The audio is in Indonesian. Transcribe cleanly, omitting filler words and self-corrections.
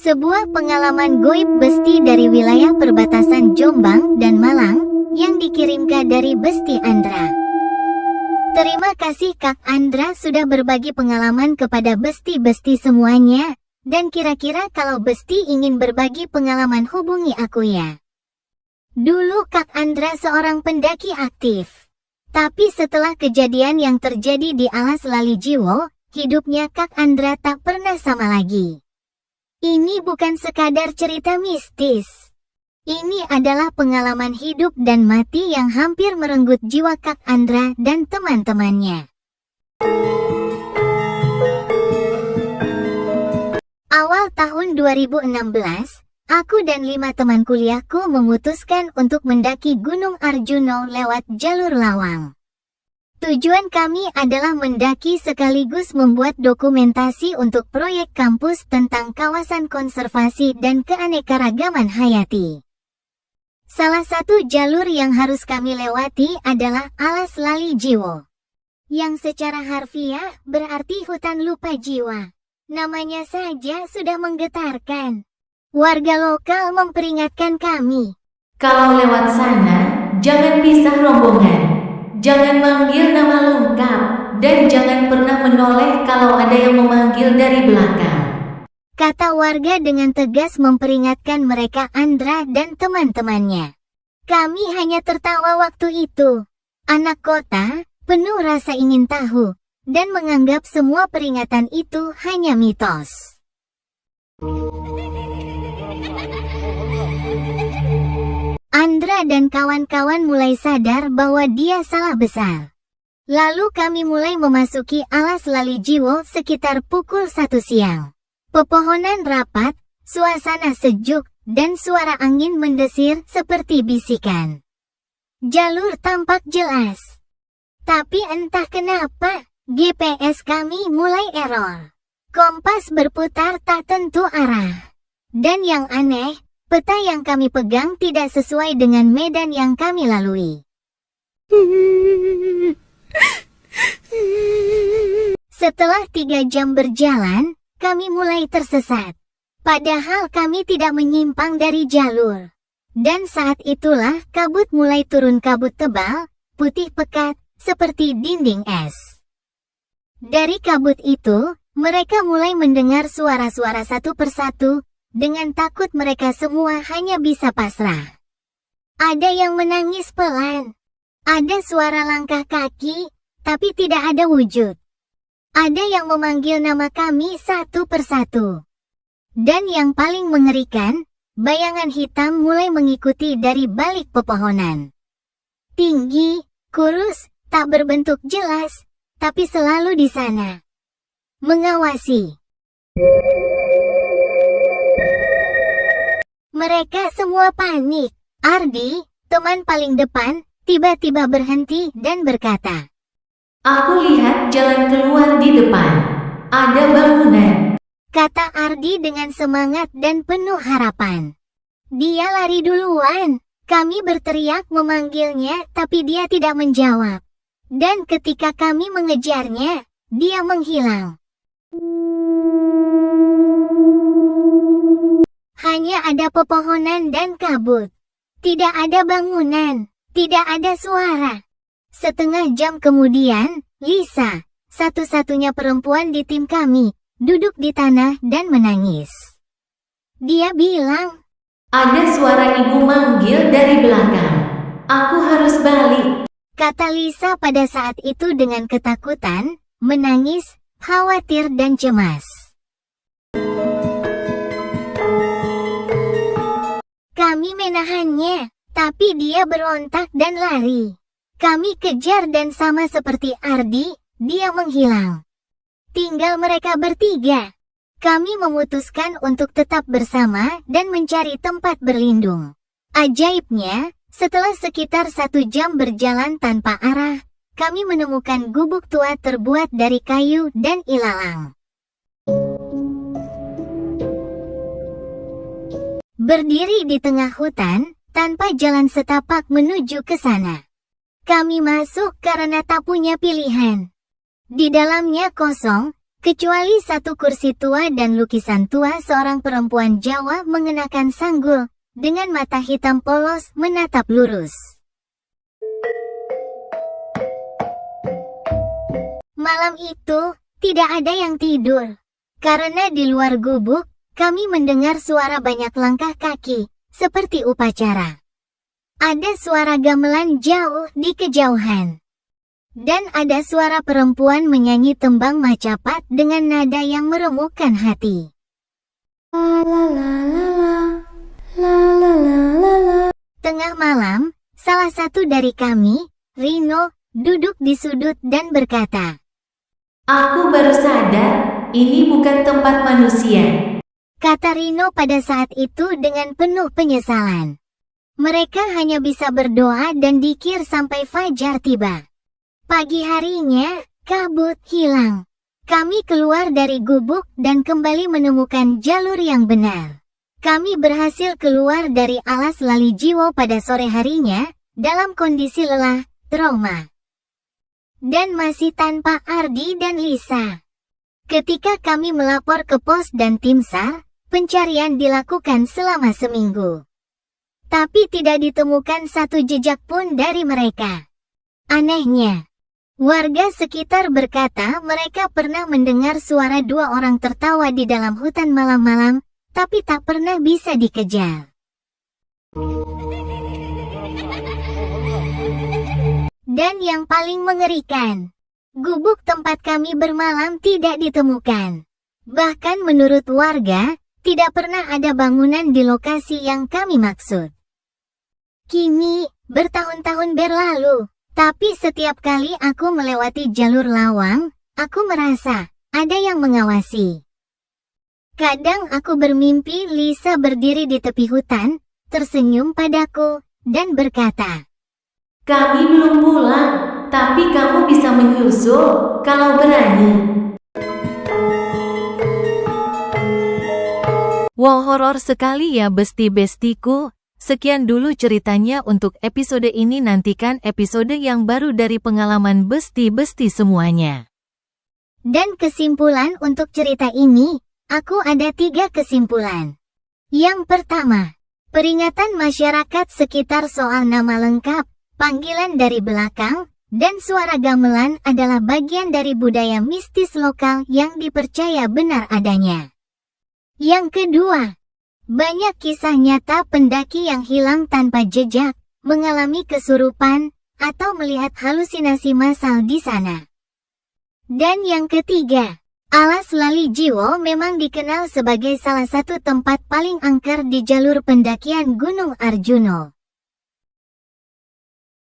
Sebuah pengalaman goib Besti dari wilayah perbatasan Jombang dan Malang yang dikirimkan dari Besti Andra. Terima kasih Kak Andra sudah berbagi pengalaman kepada Besti-Besti semuanya. Dan kira-kira kalau Besti ingin berbagi pengalaman hubungi aku ya. Dulu Kak Andra seorang pendaki aktif. Tapi setelah kejadian yang terjadi di Alas Lali Jiwo, hidupnya Kak Andra tak pernah sama lagi. Ini bukan sekadar cerita mistis. Ini adalah pengalaman hidup dan mati yang hampir merenggut jiwa Kak Andra dan teman-temannya. Awal tahun 2016, aku dan 5 teman kuliahku memutuskan untuk mendaki Gunung Arjuno lewat jalur Lawang. Tujuan kami adalah mendaki sekaligus membuat dokumentasi untuk proyek kampus tentang kawasan konservasi dan keanekaragaman hayati. Salah satu jalur yang harus kami lewati adalah Alas Lali Jiwo, yang secara harfiah berarti hutan lupa jiwa. Namanya saja sudah menggetarkan. Warga lokal memperingatkan kami. Kalau lewat sana, jangan pisah rombongan. Jangan manggil nama lengkap, dan jangan pernah menoleh kalau ada yang memanggil dari belakang. Kata warga dengan tegas memperingatkan mereka Andra dan teman-temannya. Kami hanya tertawa waktu itu. Anak kota, penuh rasa ingin tahu, dan menganggap semua peringatan itu hanya mitos. Andra dan kawan-kawan mulai sadar bahwa dia salah besar. Lalu kami mulai memasuki Alas Lali Jiwo sekitar pukul 1 siang. Pepohonan rapat, suasana sejuk, dan suara angin mendesir seperti bisikan. Jalur tampak jelas. Tapi entah kenapa, GPS kami mulai error. Kompas berputar tak tentu arah. Dan yang aneh, peta yang kami pegang tidak sesuai dengan medan yang kami lalui. Setelah 3 jam berjalan, kami mulai tersesat. Padahal kami tidak menyimpang dari jalur. Dan saat itulah kabut mulai turun, kabut tebal, putih pekat, seperti dinding es. Dari kabut itu, mereka mulai mendengar suara-suara satu persatu. Dengan takut mereka semua hanya bisa pasrah. Ada yang menangis pelan. Ada suara langkah kaki, tapi tidak ada wujud. Ada yang memanggil nama kami satu persatu. Dan yang paling mengerikan, bayangan hitam mulai mengikuti dari balik pepohonan. Tinggi, kurus, tak berbentuk jelas, tapi selalu di sana. Mengawasi. Mereka semua panik. Ardi, teman paling depan, tiba-tiba berhenti dan berkata, Aku lihat jalan keluar di depan. Ada bangunan. Kata Ardi dengan semangat dan penuh harapan. Dia lari duluan. Kami berteriak memanggilnya tapi dia tidak menjawab. Dan ketika kami mengejarnya, dia menghilang. Hanya ada pepohonan dan kabut. Tidak ada bangunan, tidak ada suara. Setengah jam kemudian, Lisa, satu-satunya perempuan di tim kami, duduk di tanah dan menangis. Dia bilang, Ada suara ibu manggil dari belakang. Aku harus balik. Kata Lisa pada saat itu dengan ketakutan, menangis, khawatir dan cemas. Kami menahannya, tapi dia berontak dan lari. Kami kejar dan sama seperti Ardi, dia menghilang. Tinggal mereka bertiga. Kami memutuskan untuk tetap bersama dan mencari tempat berlindung. Ajaibnya, setelah sekitar 1 jam berjalan tanpa arah, kami menemukan gubuk tua terbuat dari kayu dan ilalang. Berdiri di tengah hutan, tanpa jalan setapak menuju ke sana. Kami masuk karena tak punya pilihan. Di dalamnya kosong, Kecuali satu kursi tua dan lukisan tua seorang perempuan Jawa mengenakan sanggul, dengan mata hitam polos menatap lurus. Malam itu, tidak ada yang tidur. Karena di luar gubuk, kami mendengar suara banyak langkah kaki, seperti upacara. Ada suara gamelan jauh di kejauhan. Dan ada suara perempuan menyanyi tembang Macapat dengan nada yang meremukkan hati. Tengah malam, salah satu dari kami, Rino, duduk di sudut dan berkata, Aku baru sadar, ini bukan tempat manusia. Kata Rino pada saat itu dengan penuh penyesalan. Mereka hanya bisa berdoa dan dikir sampai fajar tiba. Pagi harinya, kabut hilang. Kami keluar dari gubuk dan kembali menemukan jalur yang benar. Kami berhasil keluar dari alas Lali Jiwo pada sore harinya, dalam kondisi lelah, trauma. Dan masih tanpa Ardi dan Lisa. Ketika kami melapor ke pos dan tim SAR, pencarian dilakukan selama seminggu. Tapi tidak ditemukan satu jejak pun dari mereka. Anehnya, warga sekitar berkata mereka pernah mendengar suara dua orang tertawa di dalam hutan malam-malam, tapi tak pernah bisa dikejar. Dan yang paling mengerikan, gubuk tempat kami bermalam tidak ditemukan. Bahkan menurut warga, tidak pernah ada bangunan di lokasi yang kami maksud. Kini, bertahun-tahun berlalu. Tapi setiap kali aku melewati jalur lawang, aku merasa ada yang mengawasi. Kadang aku bermimpi Lisa berdiri di tepi hutan, tersenyum padaku, dan berkata, Kami belum pulang, tapi kamu bisa menyusul, kalau berani. Wow, horor sekali ya besti-bestiku. Sekian dulu ceritanya untuk episode ini, nantikan episode yang baru dari pengalaman besti-besti semuanya. Dan kesimpulan untuk cerita ini, aku ada 3 kesimpulan. Yang pertama, peringatan masyarakat sekitar soal nama lengkap, panggilan dari belakang, dan suara gamelan adalah bagian dari budaya mistis lokal yang dipercaya benar adanya. Yang kedua, banyak kisah nyata pendaki yang hilang tanpa jejak, mengalami kesurupan, atau melihat halusinasi massal di sana. Dan yang ketiga, alas Lali Jiwo memang dikenal sebagai salah satu tempat paling angker di jalur pendakian Gunung Arjuno.